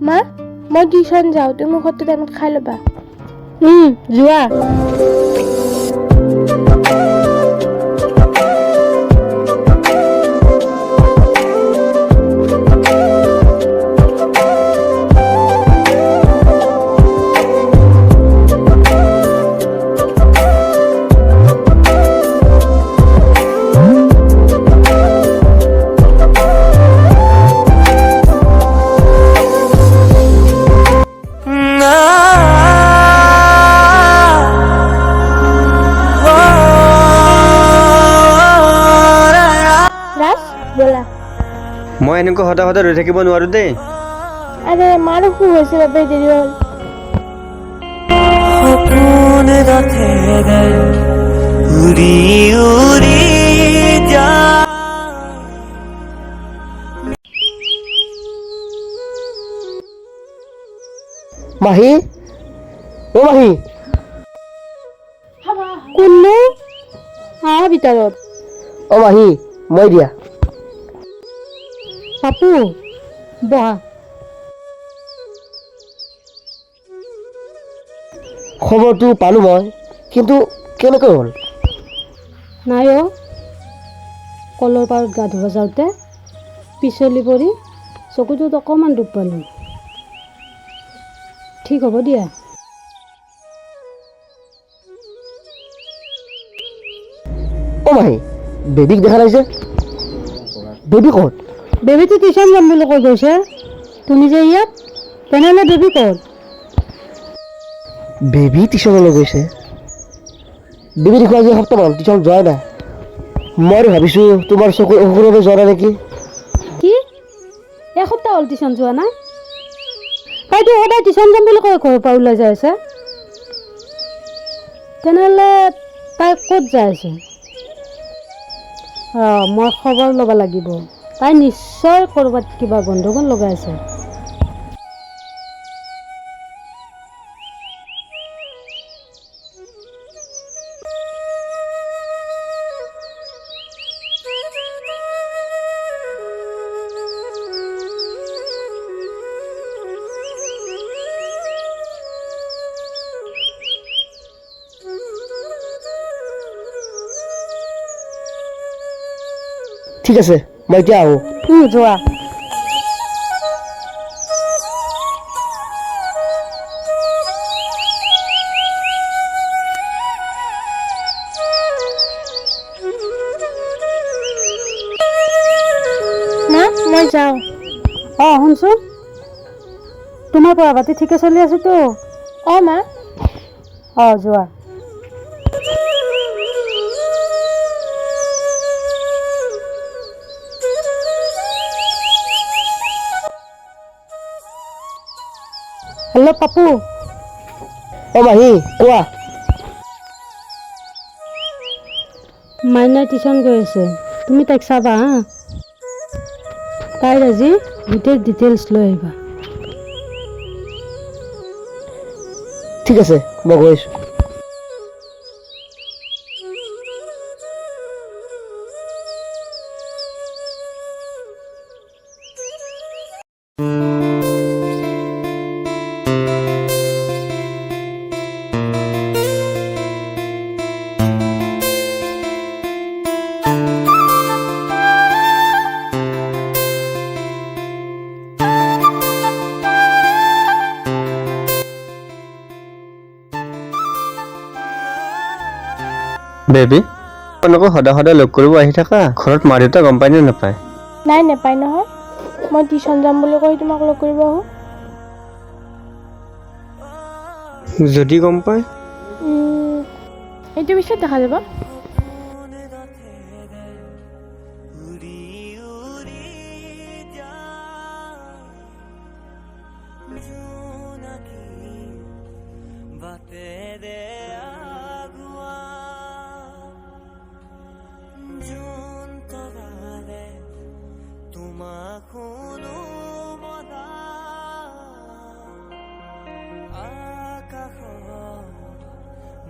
মা মই টিউশ্যন যাওঁ, তুমি মুখতো টাইমত খাই ল'বা। যোৱা। ৰাজ ব'লা। মই এনেকৈ হঠাৎ হঠাৎ ৰৈ থাকিব নোৱাৰো দেই। আৰে মাৰ অসুখ হৈছে বাবে দেৰি হ'ল। সপোন গাঁথে দে উৰি উৰি যা। মাহী, অ মাহী, কোননো আহ ভিতৰত। অ মাহী, মই দিয়া। পাপু বহা। খবৰটো পালোঁ মই, কিন্তু কেনেকৈ হ'ল? নাই অ' কলৰ পাৰত গা ধুব যাওঁতে পিছলি পৰি চকুটোত অকণমান দুখ পালোঁ। ঠিক হ'ব দিয়া। অ মাহী, বেবীক দেখা নাই যে, বেবী ক'ত? বেবীটো টিউশ্যন যাম বুলি কৈ গৈছে, তুমি যে ইয়াত, তেনেহ'লে বেবী ক'ত? বেবী টিউশ্যনলৈ গৈছে? বেবী দেখোন আজি এসপ্তাহমান টিউশ্যন যোৱাই নাই। মই ভাবিছোঁ তোমাৰ চকুৰ অসুখৰ বাবে যোৱা নাই নেকি। কি এসপ্তাহ হ'ল টিউশ্যন যোৱা নাই? তাইতো সদায় টিউশ্যন যাম বুলি কৈ ঘৰৰ পৰা ওলাই যাই আছে। তেনেহ'লে তাই ক'ত যাই আছে? মই খবৰ ল'ব লাগিব। তাই নিশ্চয় ক'ৰবাত কিবা গণ্ডগোল লগাই আছে। ঠিক আছে, মই এতিয়া আহোঁ। যোৱা। মা মই যাওঁ। শুনচোন, তোমাৰ পঢ়া পাতি ঠিকে চলি আছেতো? মা যোৱা। হেল্ল' পাপু। অ মাহী, কোৱা। মাইনাই টিউশ্যন গৈ আছে, তুমি তাইক চাবা হা। তাইৰ আজি গোটেই ডিটেইলছ লৈ আহিবা। ঠিক আছে, মই গৈ আছোঁ। বেবী, এনেকৈ সদায় সদায় লগ কৰিব আহি থাকা। ঘৰত মা দেউতা গম পায় নে নাপায়? নাই নেপায় নহয়। মই টিউশ্যন যাম বুলি কৈ তোমাক লগ কৰিব আহোঁ। যদি গম পায়? এইটো পিছত দেখা যাব।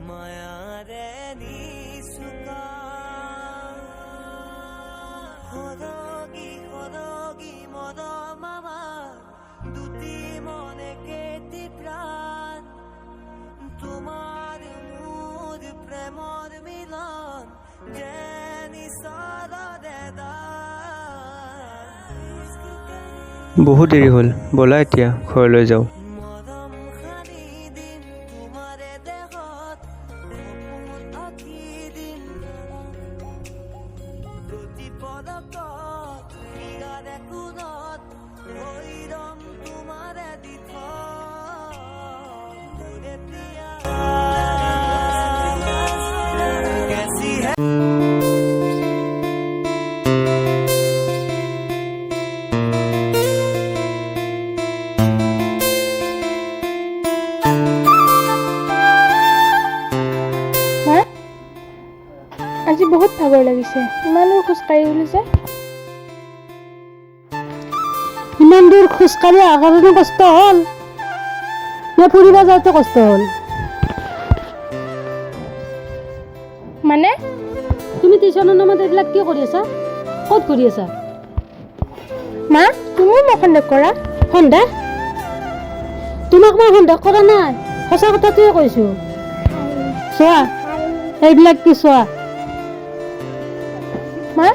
মায়াৰে নিচুকা সদগী সদগী মদ মামা দুটি তোমাৰ মোৰ প্ৰেমৰ মিলন যেনি চলদে বহুত দেৰি হ'ল, ব'লা এতিয়া ঘৰলৈ যাওঁ। মৰম সানি দিম তোমাৰে দেহত সপোন আঁকি দিম প্ৰতি পদকত ইয়াৰে কোণত ভৈৰম তোমাৰে দিঠ মোৰে প্ৰিয়া কেছি হে মা আজি বহুত ভাগৰ লাগিছে, ইমান দূৰ খোজকাঢ়ি গ'লো যে। ইমান দূৰ খোজকাঢ়ি অহাৰ কাৰণে কষ্ট হ'ল নে ফুৰিব যাওঁতে কষ্ট হ'ল? মানে তুমি টিউশ্যনৰ নামত এইবিলাক কি কৰি আছা? ক'ত ঘূৰি আছা? মা তুমিও মোক সন্দেহ কৰা। সন্দেহ? তোমাক মই সন্দেহ কৰা নাই, সঁচা কথাটোৱে কৈছোঁ। চোৱা এইবিলাক কি চোৱা। মা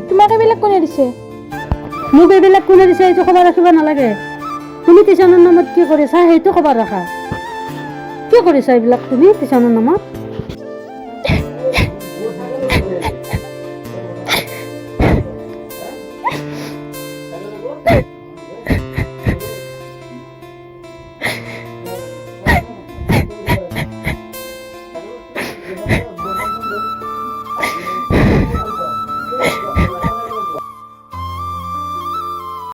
তোমাক এইবিলাক কোনে দিছে? মোক এইবিলাক কোনে দিছে এইটো খবৰ ৰাখিব নালাগে। তুমি টিউশ্যনৰ নামত কি কৰিছা সেইটো খবৰ ৰাখা। কি কৰিছা এইবিলাক তুমি টিউশ্যনৰ নামত?